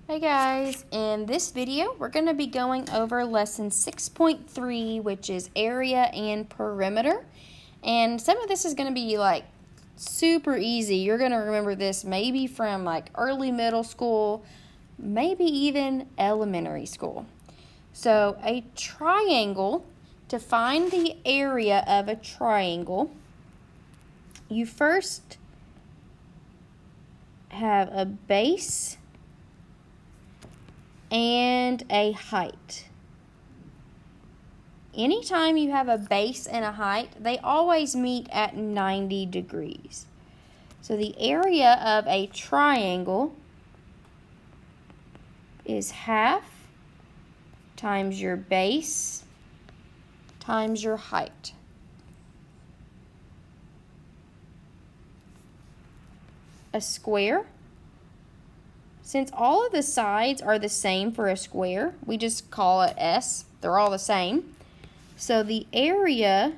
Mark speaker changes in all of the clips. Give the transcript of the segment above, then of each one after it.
Speaker 1: Hey guys, in this video we're going to be going over lesson 6.3, which is area and perimeter. And some of this is going to be like super easy. You're going to remember this maybe from like early middle school, maybe even elementary school. So a triangle, to find the area of a triangle, you first have a base and a height. Anytime you have a base and a height, they always meet at 90 degrees. So the area of a triangle is half times your base times your height. A square, since all of the sides are the same for a square, we just call it S. They're all the same. So the area,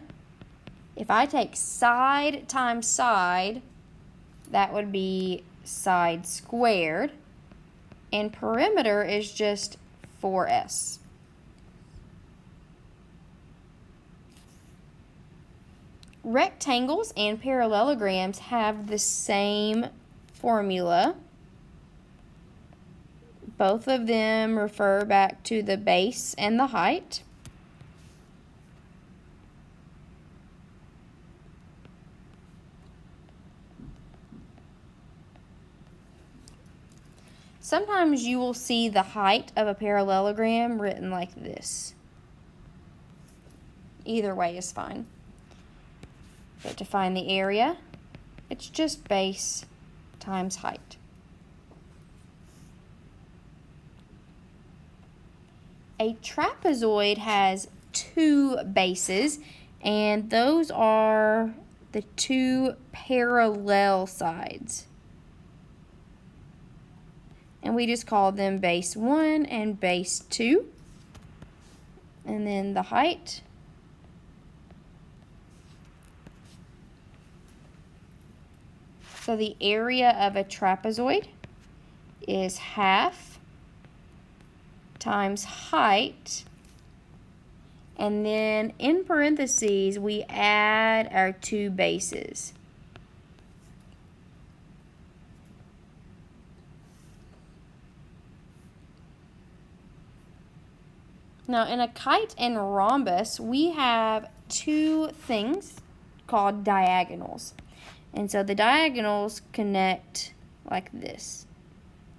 Speaker 1: if I take side times side, that would be side squared. And perimeter is just 4S. Rectangles and parallelograms have the same formula. Both of them refer back to the base and the height. Sometimes you will see the height of a parallelogram written like this. Either way is fine. But to find the area, it's just base times height. A trapezoid has two bases, and those are the two parallel sides. And we just call them base 1 and base 2. And then the height. So the area of a trapezoid is half times height, and then in parentheses we add our two bases. Now in a kite and rhombus we have two things called diagonals, and so the diagonals connect like this.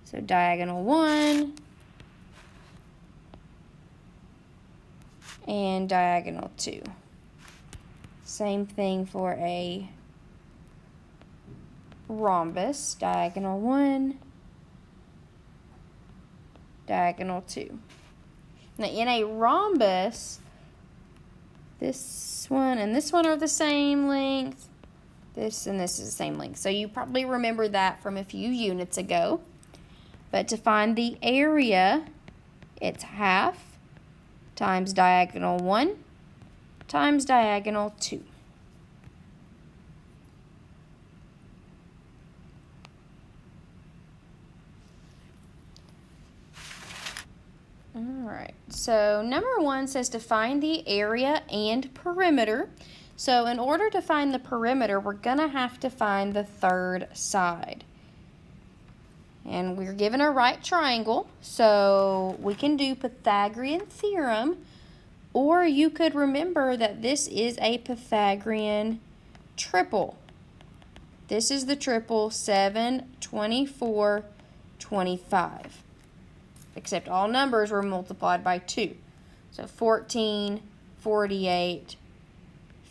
Speaker 1: So diagonal 1 and diagonal 2. Same thing for a rhombus, diagonal 1, diagonal 2. Now in a rhombus, this one and this one are the same length, this and this is the same length. So you probably remember that from a few units ago. But to find the area, it's half times diagonal 1 times diagonal 2. Alright, so number 1 says to find the area and perimeter. So in order to find the perimeter, we're going to have to find the third side. And we're given a right triangle, so we can do Pythagorean theorem, or you could remember that this is a Pythagorean triple. This is the triple 7, 24, 25. Except all numbers were multiplied by 2. So 14, 48,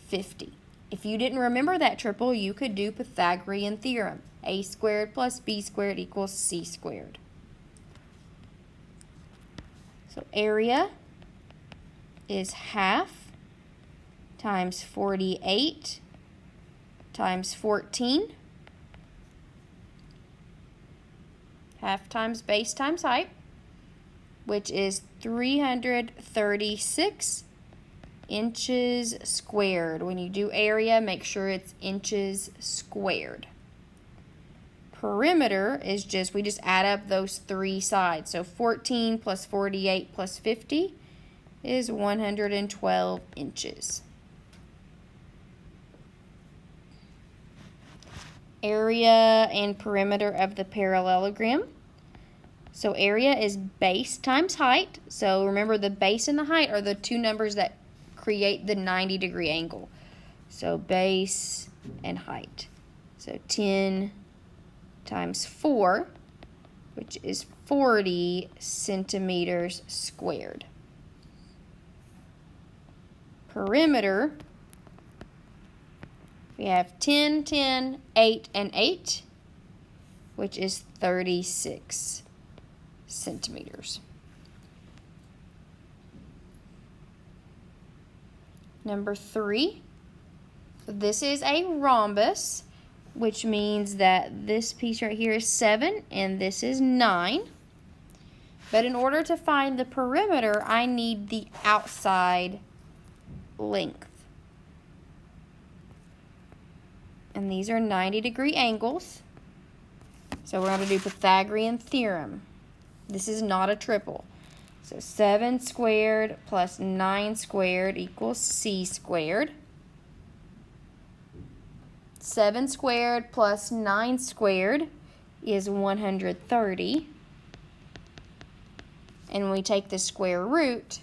Speaker 1: 50. If you didn't remember that triple, you could do Pythagorean theorem. A squared plus b squared equals c squared. So area is half times 48 times 14. Half times base times height, which is 336 inches squared. When you do area, make sure it's inches squared. perimeter is we just add up those three sides. So 14 plus 48 plus 50 is 112 inches. Area and perimeter of the parallelogram. So area is base times height. So remember, the base and the height are the two numbers that create the 90-degree angle. So base and height. So 10 times 4, which is 40 centimeters squared. Perimeter, we have 10, 10, 8, and 8, which is 36 centimeters. Number 3, this is a rhombus, which means that this piece right here is 7 and this is 9. But in order to find the perimeter, I need the outside length. And these are 90-degree angles. So we're going to do Pythagorean theorem. This is not a triple. So 7 squared plus 9 squared equals c squared. 7 squared plus 9 squared is 130. And when we take the square root,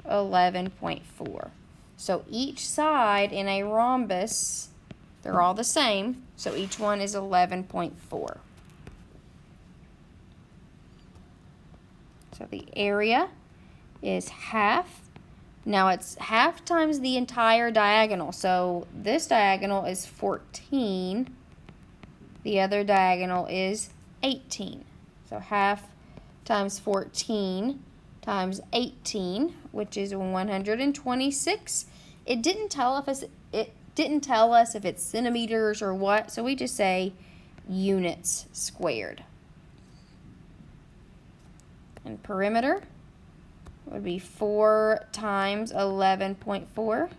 Speaker 1: 11.4. So each side in a rhombus, they're all the same, so each one is 11.4. So the area is half. Now it's half times the entire diagonal. So this diagonal is 14. The other diagonal is 18. So half times 14 times 18, which is 126. It didn't tell us if it's centimeters or what, so we just say units squared. And perimeter would be 4 times 11.4,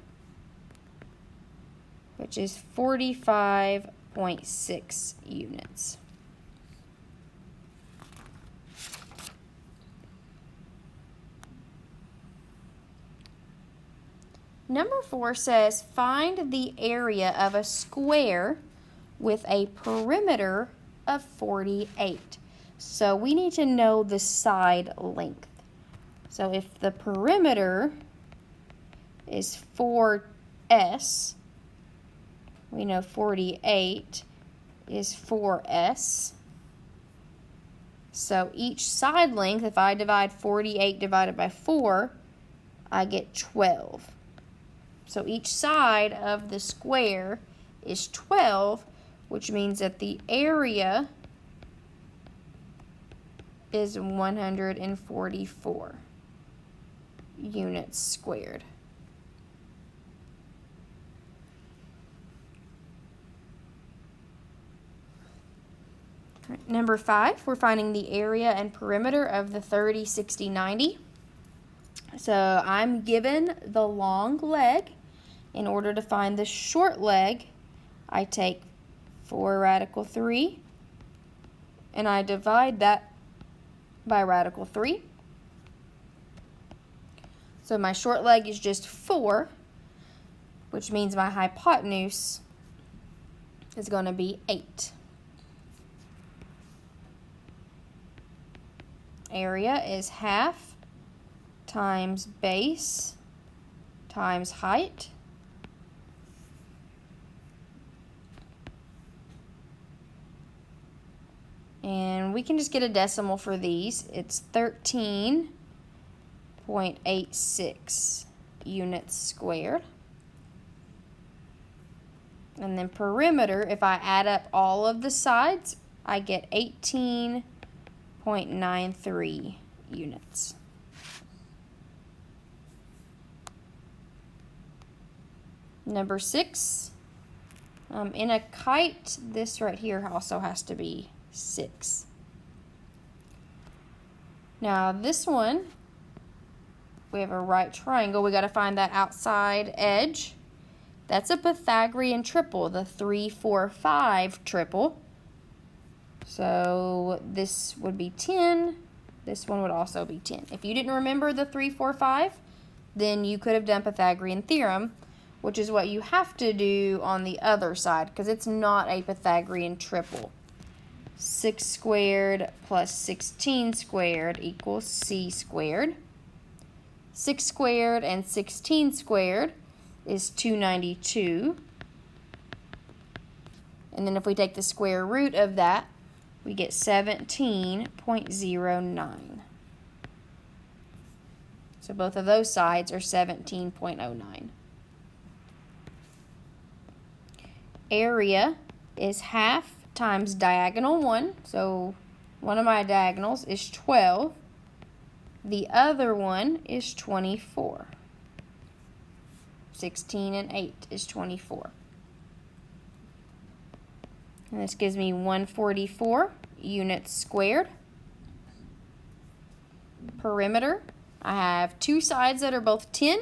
Speaker 1: which is 45.6 units. Number 4 says, find the area of a square with a perimeter of 48. So we need to know the side length. So if the perimeter is 4s, we know 48 is 4s. So each side length, if I divide 48 divided by 4, I get 12. So each side of the square is 12, which means that the area is 144 units squared. Number 5, we're finding the area and perimeter of the 30, 60, 90. So I'm given the long leg. In order to find the short leg, I take 4 radical 3 and I divide that by radical 3. So my short leg is just 4, which means my hypotenuse is going to be 8. Area is half times base times height. And we can just get a decimal for these. It's 13.86 units squared. And then perimeter, if I add up all of the sides, I get 18.93 units. Number 6, in a kite, this right here also has to be 6. Now this one, we have a right triangle. We got to find that outside edge. That's a Pythagorean triple, the 3, 4, 5 triple. So this would be 10. This one would also be 10. If you didn't remember the 3, 4, 5, then you could have done Pythagorean theorem, which is what you have to do on the other side because it's not a Pythagorean triple. 6 squared plus 16 squared equals c squared. 6 squared and 16 squared is 292. And then if we take the square root of that, we get 17.09. So both of those sides are 17.09. Area is half times diagonal 1. So one of my diagonals is 12. The other one is 24. 16 and 8 is 24. And this gives me 144 units squared. Perimeter, I have two sides that are both 10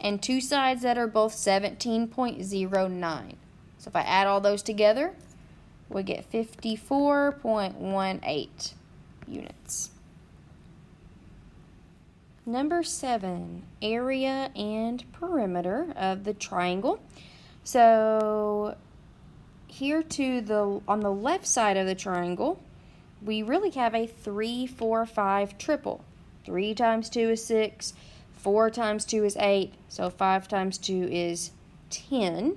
Speaker 1: and two sides that are both 17.09. So if I add all those together, we get 54.18 units. Number 7, area and perimeter of the triangle. So here on the left side of the triangle, we really have a 3, 4, 5 triple. 3 times 2 is 6, 4 times 2 is 8, so 5 times 2 is 10.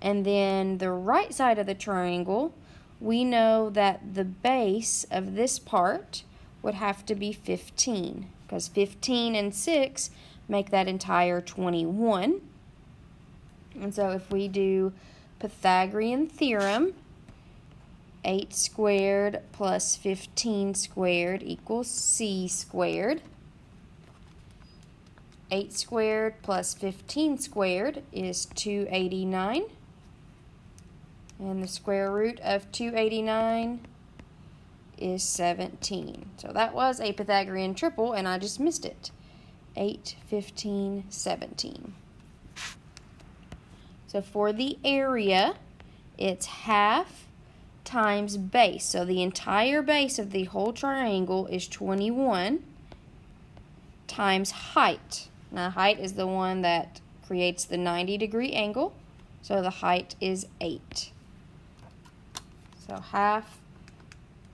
Speaker 1: And then the right side of the triangle, we know that the base of this part would have to be 15, because 15 and 6 make that entire 21. And so if we do Pythagorean theorem, 8 squared plus 15 squared equals c squared. 8 squared plus 15 squared is 289. And the square root of 289 is 17. So that was a Pythagorean triple, and I just missed it. 8, 15, 17. So for the area, it's half times base. So the entire base of the whole triangle is 21 times height. Now height is the one that creates the 90-degree angle. So the height is 8. So half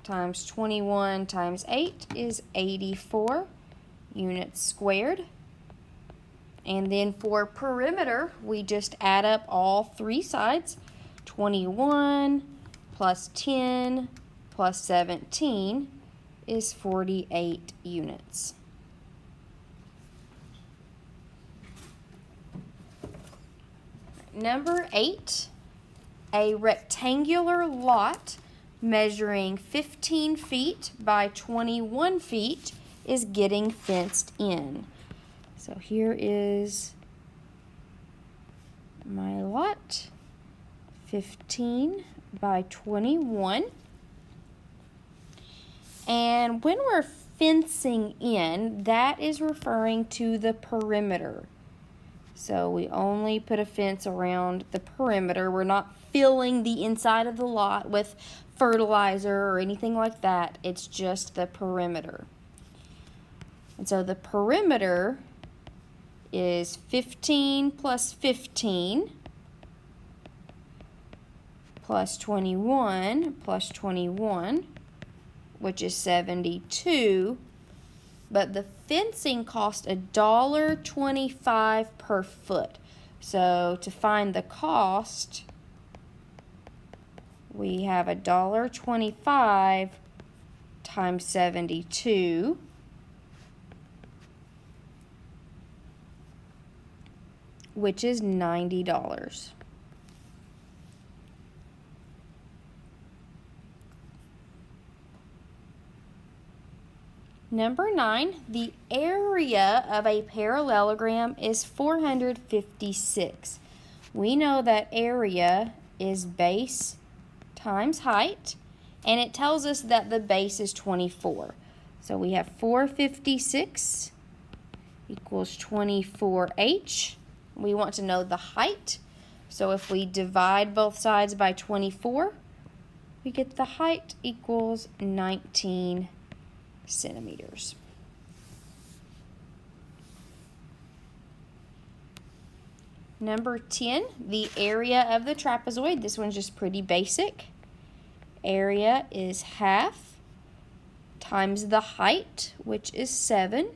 Speaker 1: times 21 times 8 is 84 units squared. And then for perimeter, we just add up all three sides. 21 plus 10 plus 17 is 48 units. Number 8, a rectangular lot measuring 15 feet by 21 feet is getting fenced in. So here is my lot, 15 by 21. And when we're fencing in, that is referring to the perimeter. So we only put a fence around the perimeter. We're not filling the inside of the lot with fertilizer or anything like that. It's just the perimeter. And so the perimeter is 15 plus 15 plus 21 plus 21, which is 72. But the fencing cost $1.25 per foot. So to find the cost, we have $1.25 times 72, which is $90. Number 9, the area of a parallelogram is 456. We know that area is base times height, and it tells us that the base is 24. So we have 456 equals 24h. We want to know the height. So if we divide both sides by 24, we get the height equals 19 centimeters. Number 10, the area of the trapezoid. This one's just pretty basic. Area is half times the height, which is 7.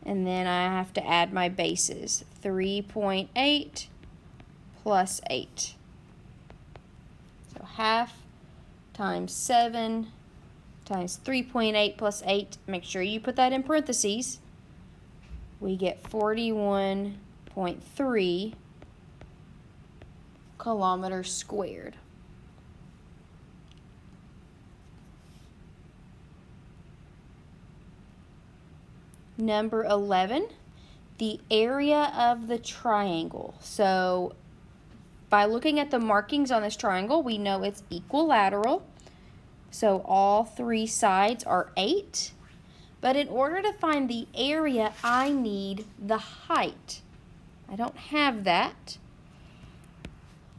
Speaker 1: And then I have to add my bases. 3.8 plus 8. So half times 7 times 3.8 plus 8. Make sure you put that in parentheses. We get 41.3 kilometers squared. Number 11, the area of the triangle. So by looking at the markings on this triangle, we know it's equilateral. So all 3 sides are 8. But in order to find the area, I need the height. I don't have that.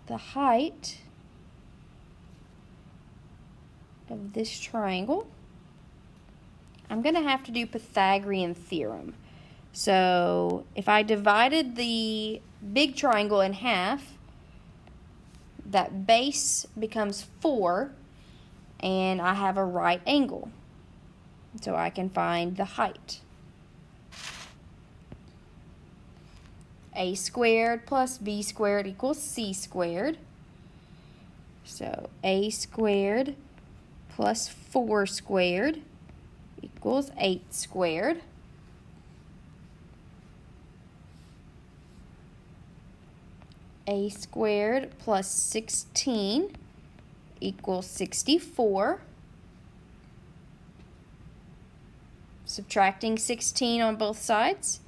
Speaker 1: The height of this triangle, I'm going to have to do Pythagorean theorem. So if I divided the big triangle in half, that base becomes 4, and I have a right angle. So I can find the height. A squared plus b squared equals c squared. So a squared plus 4 squared equals 8 squared. A squared plus 16 equals 64. Subtracting 16 on both sides,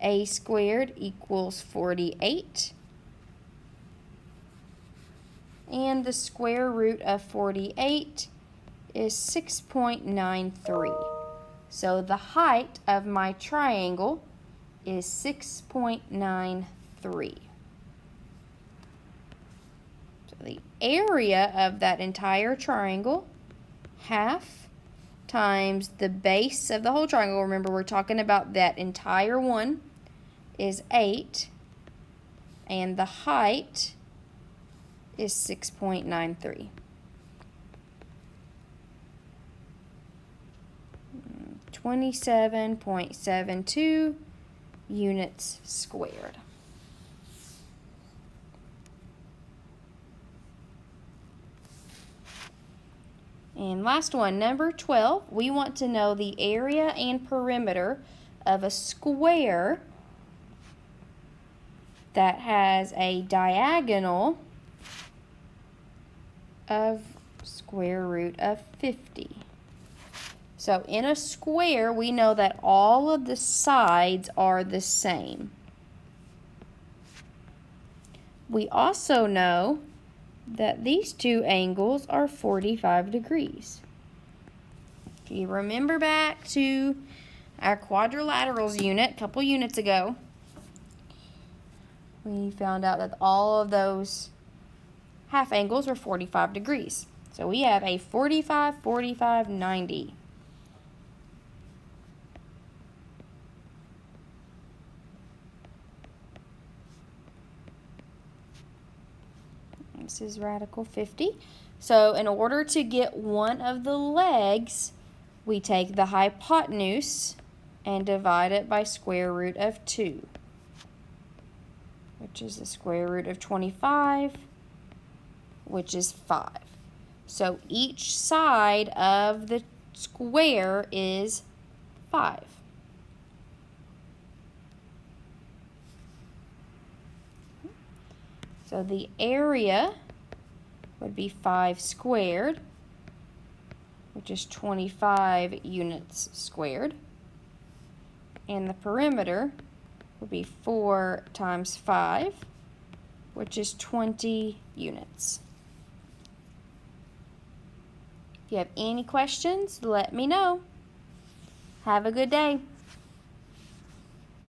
Speaker 1: a squared equals 48. And the square root of 48 is 6.93. So the height of my triangle is 6.93. So the area of that entire triangle, half times the base of the whole triangle, remember we're talking about that entire one, is 8, and the height is 6.93. 27.72 units squared. And last one, number 12, we want to know the area and perimeter of a square that has a diagonal of square root of 50. So in a square, we know that all of the sides are the same. We also know that these two angles are 45 degrees. If you remember back to our quadrilaterals unit a couple units ago, we found out that all of those half angles were 45 degrees. So we have a 45, 45, 90. This is radical 50. So in order to get one of the legs, we take the hypotenuse and divide it by square root of 2, which is the square root of 25, which is 5. So each side of the square is 5. So the area would be 5 squared, which is 25 units squared. And the perimeter would be 4 times 5, which is 20 units. If you have any questions, let me know. Have a good day.